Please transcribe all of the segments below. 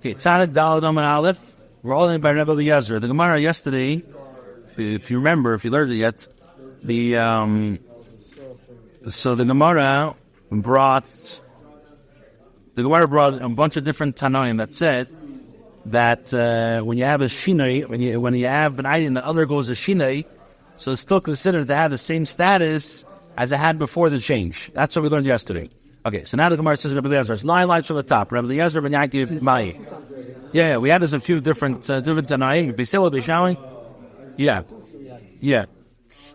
Okay, Tzadik Daled Amar Aleph. We're all in by Rabbi Eliezer. The Gemara yesterday, if you remember, if you learned it yet, the Gemara brought a bunch of different Tanoim that said that when you have a shinai, when you have an item that undergoes a shinai, so it's still considered to have the same status as it had before the change. That's what we learned yesterday. Okay, so now the Gemara says Rabbi Eliezer. It's 9 lines from the top. Rabbi Eliezer ben Yaakov Mai. Yeah, we had this a few different Tanaim. Beisila, Beishawi. Yeah.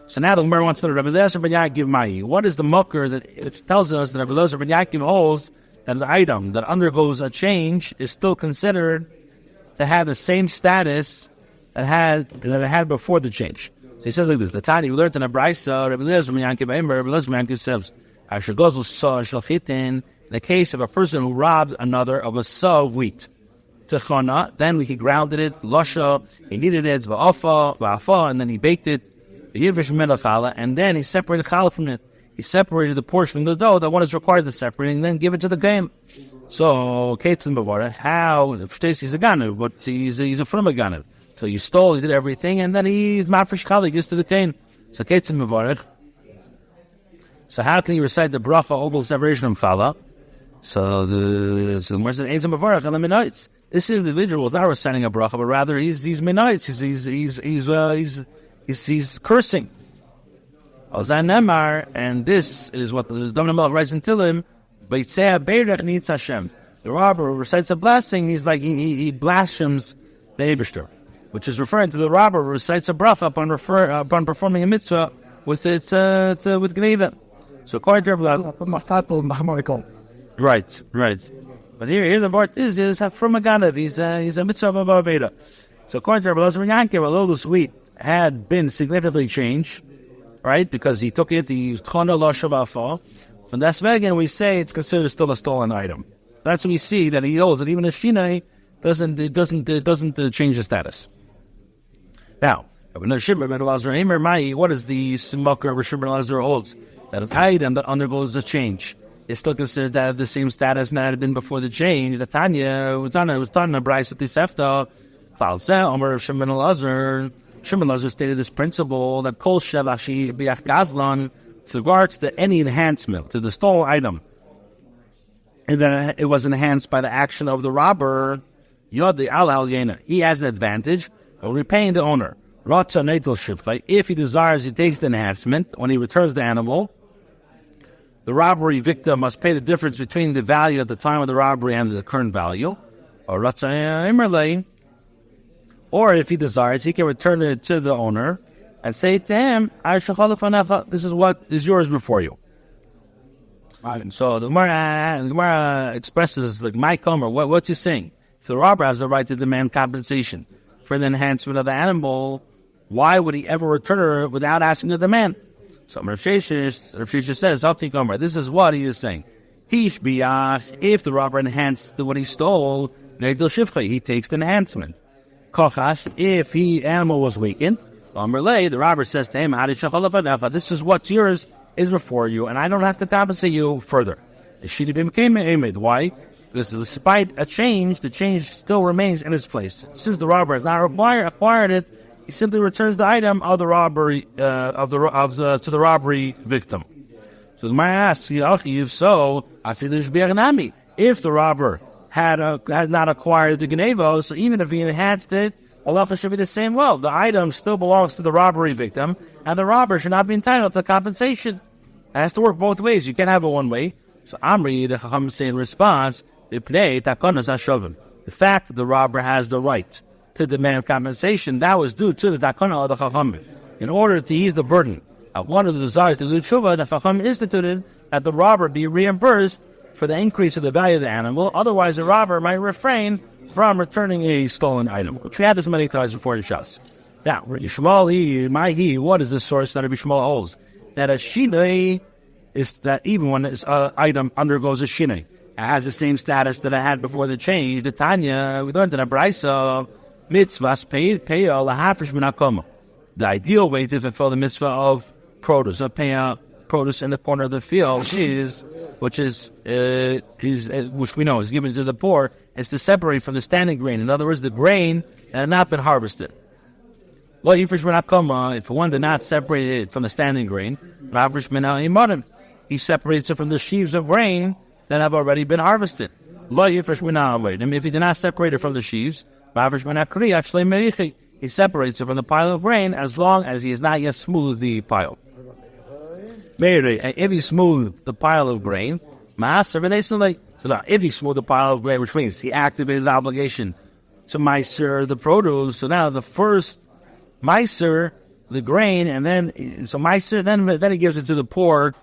So now the Gemara wants to know Rabbi Eliezer ben Yaakov Mai. What is the mucker that it tells us that Rabbi Eliezer ben Yaakov holds that an item that undergoes a change is still considered to have the same status that it had before the change? So he says like this: the Tani we learned in a brayso, Rabbi Eliezer ben Yaakov Aimer, Rabbi Eliezer ben Yaakov says, in the case of a person who robbed another of a saw of wheat, Techana, then he grounded it, lasha, he kneaded it, va'afa, and then he baked it, and then he separated challah from it. He separated the portion of the dough that one is required to separate, and then give it to the game. So, Ketzin Bavara, how, he's a ganav, but he's a from a ganav. So he stole, he did everything, and then he's mafresh challah, he gives to the cane. So Ketzin Bavara. So how can you recite the bracha over separation of challah? So the Gemara says, "Einzim Bavarach and Menoitz." This individual is not reciting a bracha, but rather he's Menoitz. He's cursing. And this is what the David Melech writes in Tilim. The robber who recites a blessing, he's like he blasphemes the Eibishter, which is referring to the robber who recites a bracha upon performing a mitzvah with Gneva. So according to Rabbi, right. But here the part is from a ganav. He's a mitzvah b'aveda. So according to Rabbi Yankov, although this wheat had been significantly changed, right, because he took it, he used chana lo shavafah. From that vegan, we say it's considered still a stolen item. That's what we see that he holds that even a shinai doesn't change the status. Now, what is the simulacra Rabbi Shimon Elazar holds? That an item that undergoes a change is still considered to have the same status that had been before the change. The Tanya was done a Bryce at the Sefta. Falseh, Omer Shimon Elazar. Shimon Elazar stated this principle that Kol Shevashi Biach Gazlan, with regards to any enhancement to the stolen item, and then it was enhanced by the action of the robber, Yodi Al Yena. He has an advantage of repaying the owner. If he desires, he takes the enhancement when he returns the animal. The robbery victim must pay the difference between the value at the time of the robbery and the current value. Or if he desires, he can return it to the owner and say to him, this is what is yours before you. And so the Gemara expresses, like, my comer, what's he saying? If the robber has the right to demand compensation for the enhancement of the animal, why would he ever return it without asking the demand? So Rav Sheshes says, this is what he is saying. If the robber enhanced what he stole, he takes the enhancement. If the animal was weakened, the robber says to him, this is what's yours is before you, and I don't have to compensate you further. Why? Because despite a change, the change still remains in its place. Since the robber has not acquired it, he simply returns the item of the robbery to the robbery victim. So the Gemara asks, if the robber had not acquired the Genevo, so even if he enhanced it, halacha should be the same. Well, the item still belongs to the robbery victim, and the robber should not be entitled to compensation. It has to work both ways. You can't have it one way. So Amri, the Chacham say in response, the fact that the robber has the right to demand compensation, that was due to the takana of the Chacham. In order to ease the burden of one of the desires to do tshuva, the Chacham instituted that the robber be reimbursed for the increase of the value of the animal. Otherwise, the robber might refrain from returning a stolen item, which we had this many times before in Shas. Now, what is the source that Rabbi Shmuel holds? That a shinai is that even when this item undergoes a shinai, it has the same status that it had before the change. The Tanya, we learned in a brayso, mitzvahs peya lahafresh minakoma. The ideal way to fulfill the mitzvah of produce, of peya produce in the corner of the field, is which which we know is given to the poor, is to separate from the standing grain. In other words, the grain that had not been harvested. If one did not separate it from the standing grain, he separates it from the sheaves of grain that have already been harvested. If he did not separate it from the sheaves, he separates it from the pile of grain as long as he has not yet smoothed the pile. If he smoothed the pile of grain, so now if he smoothed the pile of grain, which means he activated the obligation to meiser the produce, so now the first meiser, the grain, and then meiser, then he gives it to the poor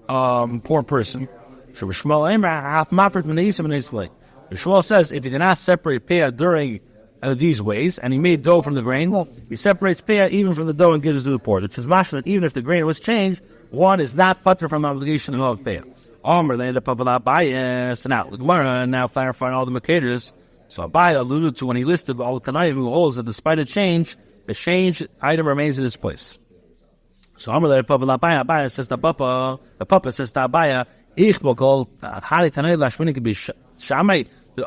person. Shmuel says if he did not separate payah during these ways, and he made dough from the grain, he separates payah even from the dough and gives it to the poor, which is mashal that even if the grain was changed, one is not putter from the obligation of payah. So now, the Gemara now clarifying all the Makeders. So Abaya alluded to when he listed all the Tanaim who holds that despite a change, the changed item remains in its place. So Abaya says to Papa says to Abaya,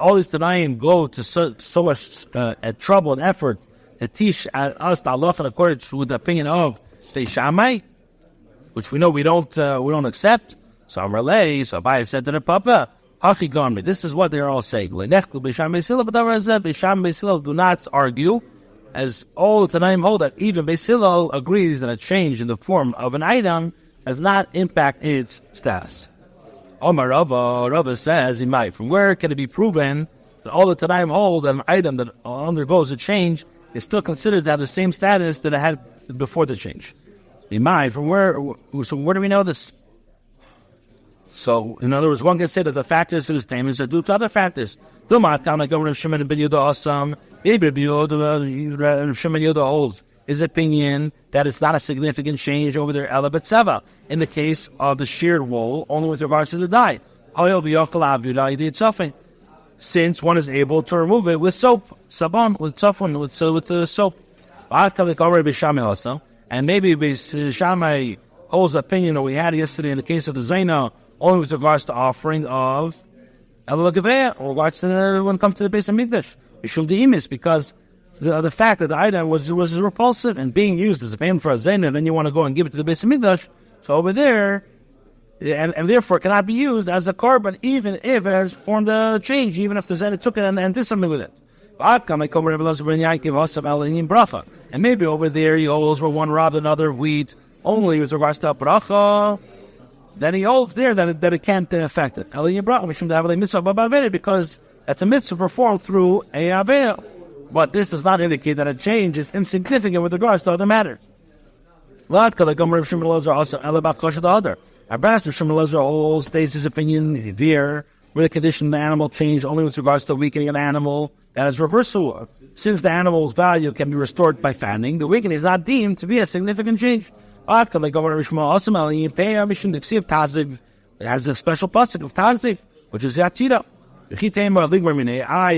all these Tanaim go to so much trouble and effort to teach us the halacha according to the opinion of the Shammai, which we know we don't accept. So Abaya said to the Papa, this is what they are all saying. But Bisham Beis do not argue, as all the Tanaim hold that even Beis Hillel agrees that a change in the form of an item does not impact its status. Omar Rava says, from where can it be proven that all the Tanaim hold that an item that undergoes a change is still considered to have the same status that it had before the change? From where do we know this? So, in other words, one can say that the factors for this statement are due to other factors. Maybe Rabbi Yehuda holds his opinion that it's not a significant change over their Ela B'Tzeva in the case of the sheared wool, only with regards to the dye. Since one is able to remove it with soap, sabon, with the soap. And maybe Beis Shammai holds the opinion that we had yesterday in the case of the Zaina, only with regards to offering of Ela Gevreya, or regards to when it comes to the Beis HaMikdash. Mishum De'imis, because the fact that the item was repulsive and being used as a payment for a Zaina, and then you want to go and give it to the Beis HaMikdash, so over there, and therefore it cannot be used as a korban, even if it has formed a change, even if the Zaina took it and did something with it. And maybe over there he holds where one robbed another of wheat, only with regards to a bracha, then he holds there that it can't affect it. Because that's a mitzvah performed through a aveh. But this does not indicate that a change is insignificant with regards to other matters. Our Brashman Shmuel states his opinion there, where the condition of the animal changed only with regards to the weakening of the animal, that is reversible. Since the animal's value can be restored by fattening, the weakening is not deemed to be a significant change. It has a special pasuk of Taziv, which is Yatira.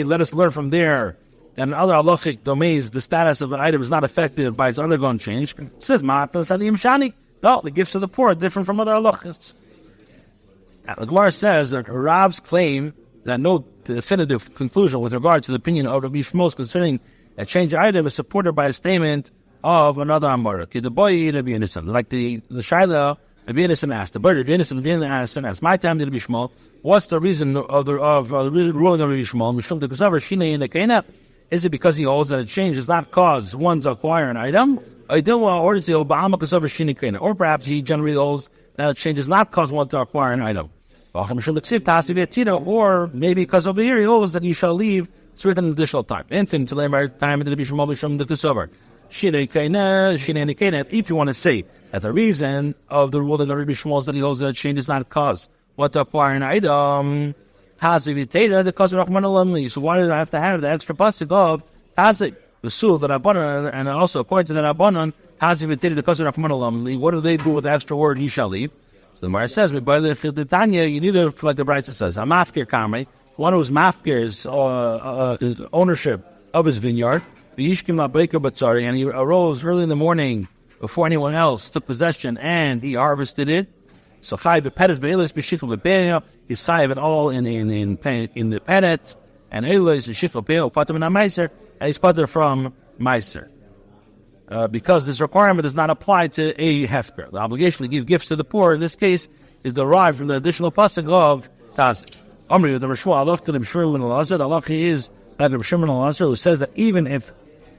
Let us learn from there that in other halachic domains, the status of an item is not affected by its undergone change. It says, no, the gifts of the poor are different from other halachics. The Gemara says that Rav's claim that no definitive conclusion with regard to the opinion of Rabbi Shmuel concerning a change item is supported by a statement of another Amora. Like the Shaila, Rabbi Yonatan asked, the bird Rabbi Yonatan asked, my time did Rabbi Shmuel, what's the reason of the ruling of Rabbi Shmuel? Is it because he holds that a change does not cause one to acquire an item? Or perhaps he generally holds that a change does not cause one to acquire an item. Or maybe because over here he holds that you shall leave certain additional time. If you want to say that the reason of the rule that Rabbi Shmuel is that he holds that a change does not cause one to acquire an item, so why do I have to have the extra pasuk of Tazik, the sul that Rabbanan, and also according to the Rabbanan, Tazik the cousin of Rahman? What do they do with the extra word "he shall leave"? So the Gemara says, "By the Tanya, you need to, like the Brisa says, a mafkir kamei, one who's mafkir's ownership of his vineyard, and he arose early in the morning before anyone else took possession, and he harvested it. So chayiv bepedet ve'elos b'shikol be'peya. He's chayiv it all in the pedet, and elos b'shikol be'peya upater min ha'meiser, and he's pater from meiser. Because this requirement does not apply to a hefker. The obligation to give gifts to the poor in this case is derived from the additional pasuk of tazik. Amri the Rishwa Allah to the B'Shimon Elazar. The halacha is that the B'Shimon Elazar who says that even if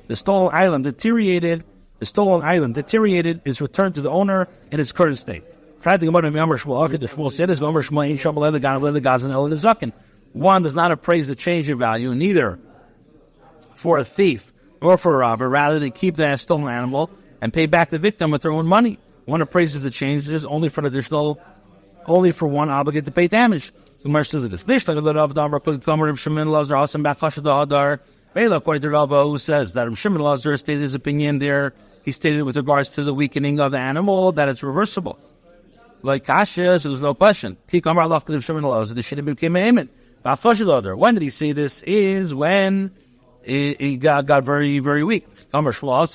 the stolen item deteriorated is returned to the owner in its current state. The Shmuel said this. One does not appraise the change in value, neither for a thief nor for a robber. Rather, they keep the stolen animal and pay back the victim with their own money. One appraises the changes only for one obligated to pay damage. The Gemara says this. According to Rabbi, who says that Rabbi Shimon Elazar stated his opinion there, he stated with regards to the weakening of the animal that it's reversible. Like Kasha, so there's no question. When did he say this? Is when he got very, very weak. I mean, is talking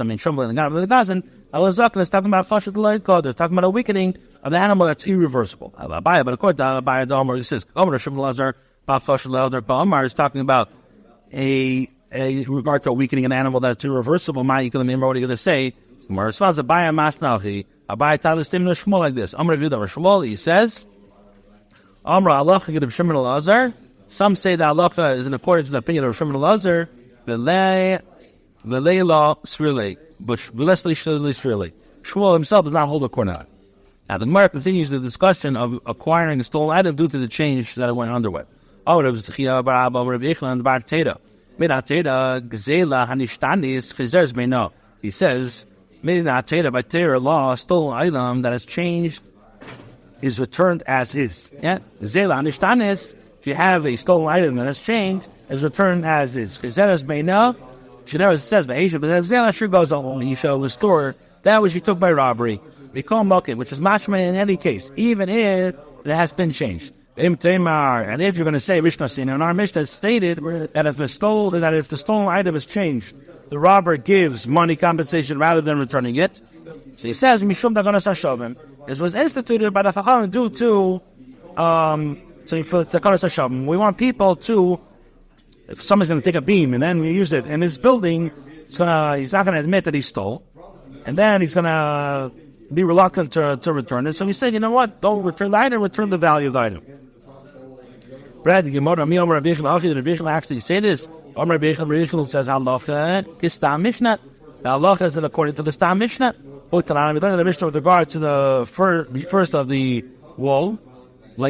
about they're talking about a weakening of the animal that's irreversible. But according to Abaya, he says, is talking about a regard to a weakening of an animal that's irreversible. What are you going to say? Abaya Talis Timna Shmuel like this. Shmuel, he says, some say that halacha is in accordance with the opinion of Shimon Elazar, but Shmuel himself does not hold a corner. Now the Gemara continues the discussion of acquiring a stolen item due to the change that it went underwent. He says, by Torah law, a stolen item that has changed is returned as is. Yeah, if you have a stolen item that has changed, is returned as is. Chezeres may know. Chezeres says, but Zela sure goes on. You shall restore that which you took by robbery. We call mukin, which is mashma in any case, even if it has been changed. And if you're going to say Mishnah Sin, and our Mishnah stated that if the stolen item is changed, the robber gives money compensation rather than returning it. So he says, Mishum Dagonas Hashavim. This was instituted by the Chachamim due to so for Dagonas Hashavim. We want people to, if somebody's going to take a beam and then we use it in his building, he's not going to admit that he stole, and then he's going to be reluctant to return it. So we said, you know what? Don't return the item, return the value of the item. Brad, the Gemara, me Rabbi Yechon actually say this. Rabbi Yechon says halacha kistam mishnah. The halacha is according to the stam mishnah. We learned in the mishnah with regard to the first of the wall. So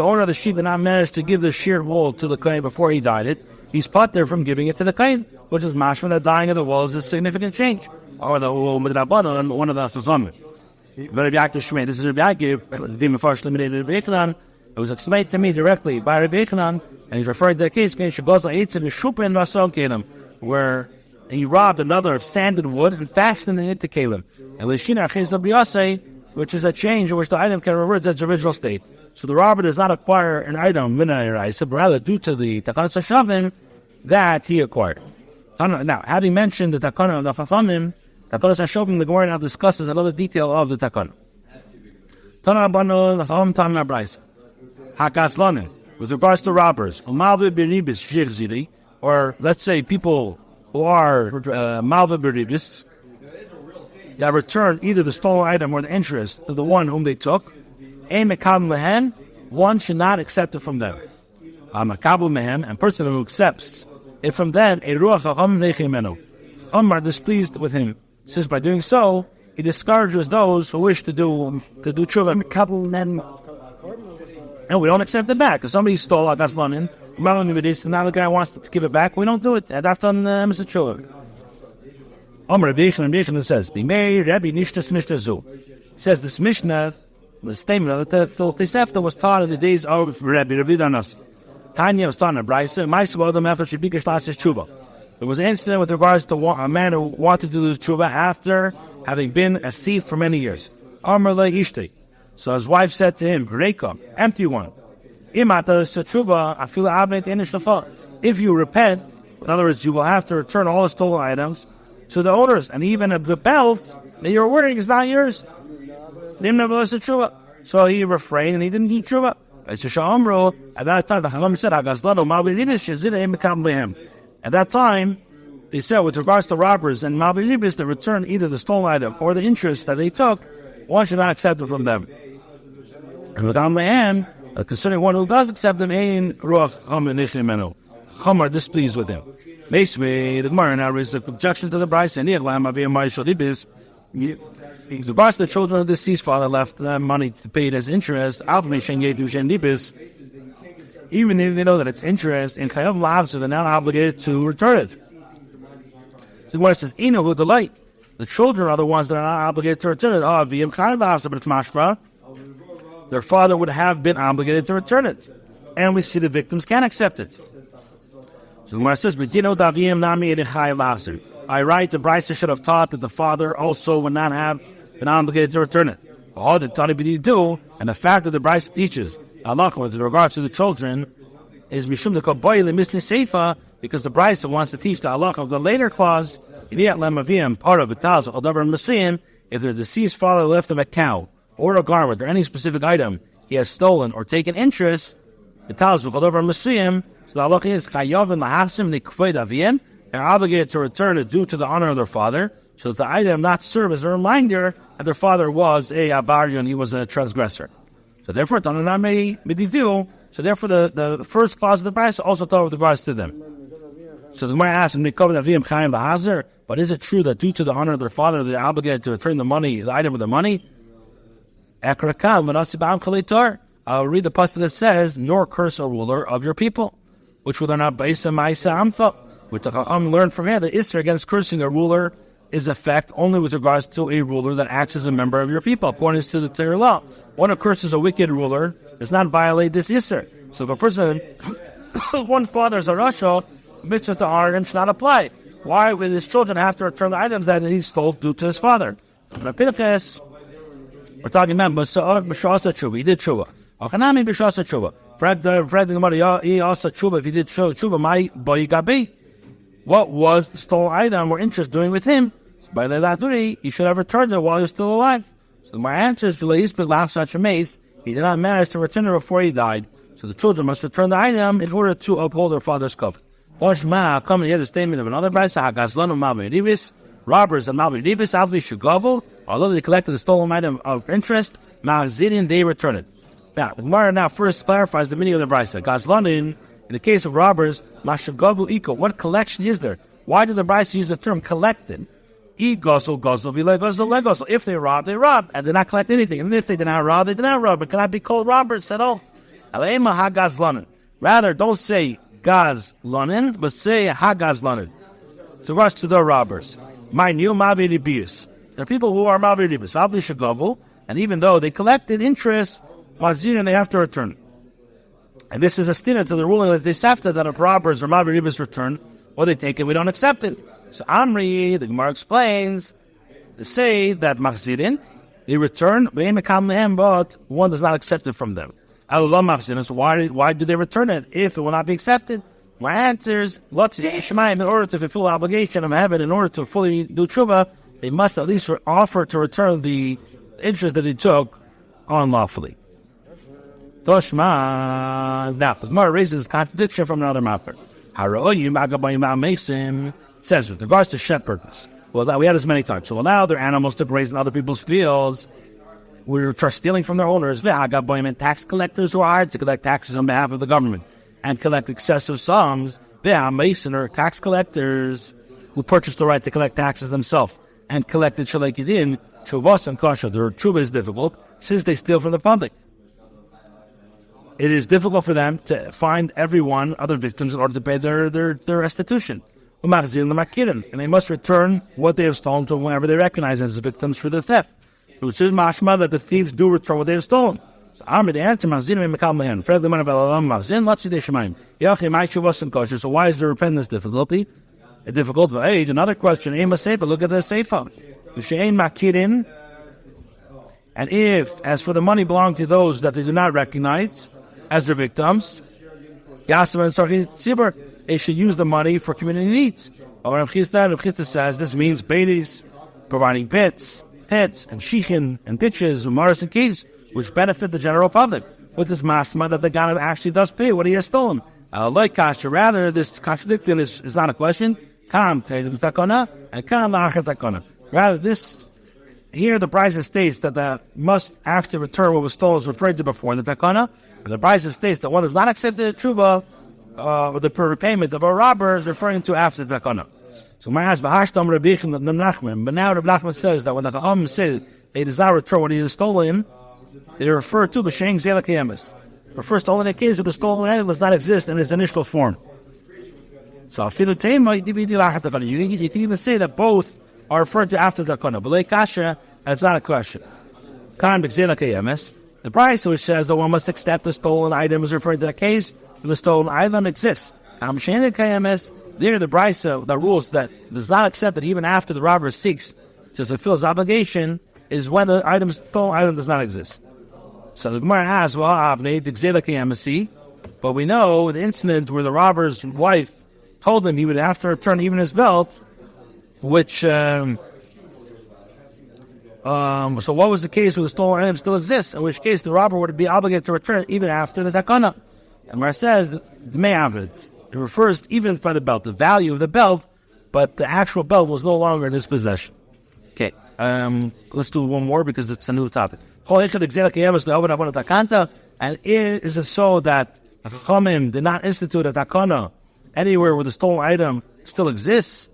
owner of the sheep did not manage to give the sheared wool to the kohen before he dyed it. He's put there from giving it to the kohen, which is mashma that dyeing of the wool is a significant change. Or the one of the chachamim. This is Rabbi Yaakov. It was explained to me directly by Rabbi Yechanan, and he's referring to the case where he robbed another of sanded wood and fashioned it into kelim. And which is a change in which the item can revert to its original state. So the robber does not acquire an item, but rather due to the Takanas HaShavim that he acquired. Now, having mentioned the Takana of the Chachamim, Takanas HaShavim, the Gemara now discusses another detail of the Takana. With regards to robbers, or let's say people who are malva beribis, that return either the stolen item or the interest to the one whom they took, one should not accept it from them. And person who accepts it from them, are displeased with him, since by doing so, he discourages those who wish to do tshuva. And we don't accept it back. If somebody stole our Gazlanin, and now the guy wants to give it back, we don't do it. And after Mr. Tshuva. Rabbi Yechon says, he says this Mishnah, the statement that the Tosefta was taught in the days of Rabbi Danas. Tanya was taught in a Brisa, there was an incident with regards to a man who wanted to do tshuva after having been a thief for many years. So his wife said to him, Reika, empty one. If you repent, in other words, you will have to return all the stolen items to the owners, and even the belt that you're wearing is not yours. So he refrained and he didn't do tshuva. At that time, the Chachamim said, at that time, they said, with regards to robbers and Malbiribis, they return either the stolen item or the interest that they took, one should not accept it from them. And concerning one who does accept them, Chum are displeased with him. The Gemara now raises an objection to the Bryce, and with regards to the children of the deceased father left money to pay it as interest, even if they know that it's interest, in Chayav Lavs, they're not obligated to return it. The Gemara says, Inu delight. The children are the ones that are not obligated to return it. But it's mashma. Their father would have been obligated to return it. And we see the victims can accept it. So the Gemara says, I write, the Bryce should have taught that the father also would not have been obligated to return it. All the Tani do, and the fact that the Bryce teaches Allah with regards to the children is Mishum the Koboy Misni Seifa, because the Bryce wants to teach the Allah of the later clause, part of it, if their deceased father left them a cow or a garment or any specific item he has stolen or taken interest, so the Allah is they're obligated to return it due to the honor of their father, so that the item not serve as a reminder that their father was a Abarian, he was a transgressor. So therefore, the first clause of the price also taught with regards to them. So the Gemara asks, but is it true that due to the honor of their father, they're obligated to return the money, the item of the money? I'll read the pasuk that says, nor curse a ruler of your people, which will not base a ma'isa amfa. Which the Chacham learned from here, the Isser against cursing a ruler is effect only with regards to a ruler that acts as a member of your people, according to the Torah law. One who curses a wicked ruler does not violate this Isser. So if a person, one father is a Rasha, mitzvah to honor him should not apply. Why would his children have to return the items that he stole due to his father? We're talking about B'shasa Tshuva, he did Tshuva. Achanami B'shasa Tshuva. Fred the Gemara, he also Tshuva, if he did Tshuva, my boy gabi. What was the stolen item or interest doing with him? So by the Laturi, he should have returned it while he was still alive. So my answer is, he did not manage to return it before he died. So the children must return the item in order to uphold their father's covenant. Come here the statement of another Bryce, robbers and Malbiribis, although they collected the stolen item of interest, they return it. Now, the Gemara now first clarifies the meaning of the Bryce. Gazlanin, in the case of robbers, Mashagavu Iko, what collection is there? Why did the Bryce use the term collected? If they rob, they rob, and did not collect anything. And if they did not rob, they did not rob. It cannot be called robbers at all. Rather, don't say Gazlanin, but say Hagazlanin. So rush to the robbers. My new Malbiribis. There are people who are Malbiribis, and even though they collected interest, Mazir, they have to return. And this is a stina to the ruling that they safta that if robbers or Malbiribis return, or they take it, we don't accept it. So Amri, the Gemara explains, they say that Machzirin, they return, but one does not accept it from them. So why do they return it if it will not be accepted? My answer is, in order to fulfill the obligation of heaven, in order to fully do tshuva, they must at least offer to return the interest that they took unlawfully. Toshma. Now, the Gemara raises a contradiction from another matter. It says, with regards to shed purpose. Well, we had this many times. So allow their animals to graze in other people's fields. We're stealing from their owners. And tax collectors who are hired to collect taxes on behalf of the government and collect excessive sums. Mason or tax collectors who purchase the right to collect taxes themselves and collect it shalekidin, chuvas and kasha. Their tshuva is difficult since they steal from the public. It is difficult for them to find other victims in order to pay their restitution. And they must return what they have stolen to whoever they recognize as victims for the theft. Which is mashma that the thieves do return what they have stolen. So Amr, the answer, so why is the repentance difficulty? A difficult age. Another question, look at the Seifa. And if, as for the money belonging to those that they do not recognize as their victims, they should use the money for community needs. Rav Chisda says this means baitis, providing pits, pits and shichin and ditches and maras and caves, which benefit the general public. With this mashma that the ganav actually does pay what he has stolen. Like kasha, rather this contradiction is not a question. Kam takona and kam la'achar takona. Rather, this here the Brisa states that the must actually return what was stolen was referred to before in the takana, and the Brisa states that one does not accept the tshuva or the repayment of a robber is referring to after the takana. So Mar has v'hashtam Rabbi Nachman, but now Rabbi Nachman says that when the Chacham said he does not return what he has stolen, they refer to b'sheng zela kayemes. Refers to only in the case where the stolen item does not exist in its initial form. So you can even say that both are referred to after the takana. But like kasha, that's not a question. Kan b'zela kayemes. The Brisa which says that one must accept the stolen item is referring to the case where the stolen item exists. Kam b'sheng kayemes. There, the Brisa that rules that does not accept that even after the robber seeks to fulfill his obligation is when the stolen item does not exist. So the Gemara asks, but we know the incident where the robber's wife told him he would have to return even his belt, which, so what was the case where the stolen item still exists, in which case the robber would be obligated to return even after the takana. And Gemara says, the me'avid, it refers even by the belt, the value of the belt, but the actual belt was no longer in his possession. Okay, let's do one more because it's a new topic. And is it so that the Chachamim did not institute a takana anywhere where the stolen item still exists?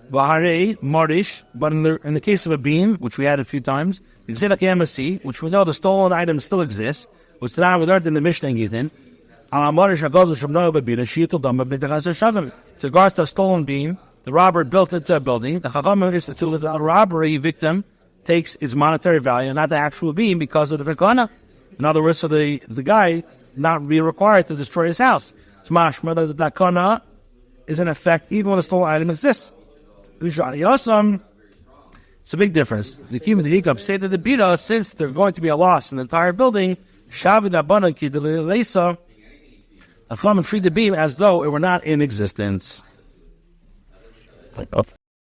But in the case of a beam, which we had a few times, which we know the stolen item still exists, which now we learned in the Mishnah in Gittin, with regards to a stolen beam, the robber built into a building. The Chachamim instituted that a robbery victim takes its monetary value, not the actual beam, because of the takana. In other words, so the guy not be required to destroy his house. It's mashma that the takana is in effect even when the stolen item exists. It's a big difference. The Kim and the Hikab say that the bida, since there's going to be a loss in the entire building, shavid abana ki delesa, a treat the beam as though it were not in existence.